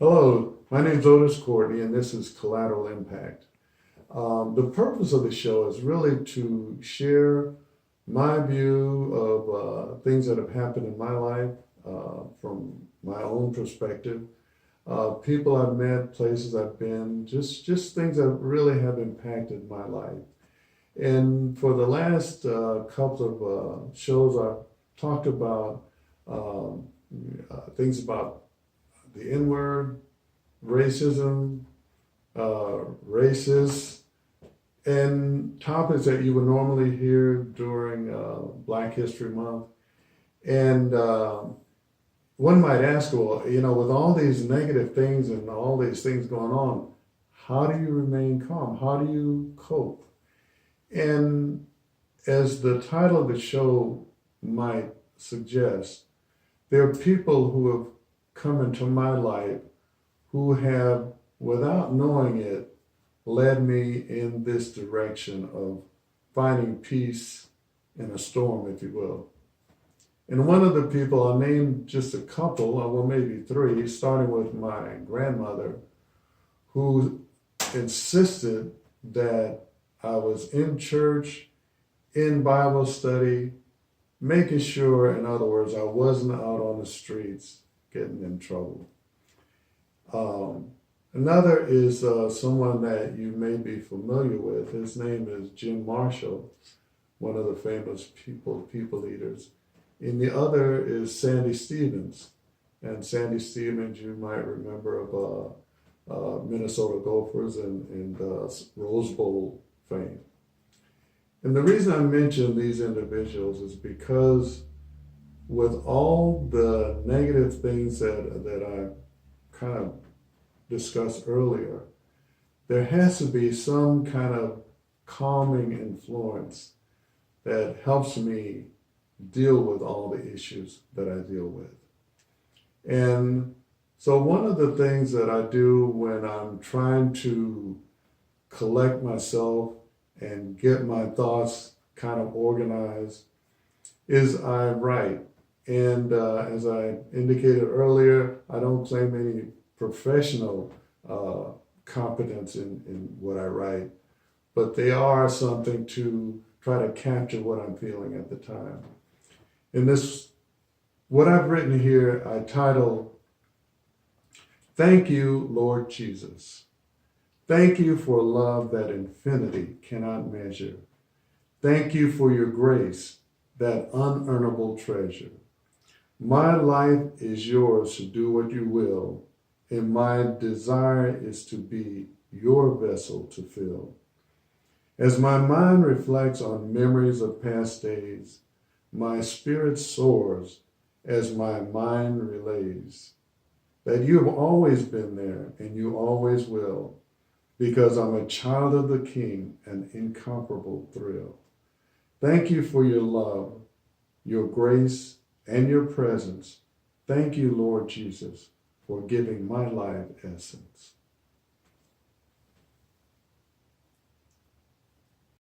Hello, my name is Otis Courtney, and this is Collateral Impact. The purpose of the show is really to share my view of things that have happened in my life from my own perspective, people I've met, places I've been, just things that really have impacted my life. And for the last couple of shows, I've talked about um, things about the N word, racism, racists, and topics that you would normally hear during Black History Month. And one might ask, well, with all these negative things and all these things going on, how do you remain calm? How do you cope? And as the title of the show might suggest, there are people who have come into my life who have, without knowing it, led me in this direction of finding peace in a storm, if you will. And one of the people, I'll name just a couple, well, maybe three, starting with my grandmother, who insisted that I was in church, in Bible study, making sure, in other words, I wasn't out on the streets getting in trouble. Another is someone that you may be familiar with. His name is Jim Marshall, one of the famous people leaders. And the other is Sandy Stevens. And Sandy Stevens, you might remember of Minnesota Gophers and Rose Bowl fame. And the reason I mention these individuals is because with all the negative things that I kind of discussed earlier, there has to be some kind of calming influence that helps me deal with all the issues that I deal with. And so one of the things that I do when I'm trying to collect myself and get my thoughts kind of organized is I write. And as I indicated earlier, I don't claim any professional competence in what I write, but they are something to try to capture what I'm feeling at the time. In this, what I've written here, I title, "Thank You, Lord Jesus. Thank you for love that infinity cannot measure. Thank you for your grace, that unearnable treasure. My life is yours to do what you will, and my desire is to be your vessel to fill. As my mind reflects on memories of past days, my spirit soars as my mind relays that you have always been there and you always will, because I'm a child of the King, an incomparable thrill. Thank you for your love, your grace, and your presence. Thank you, Lord Jesus, for giving my life essence."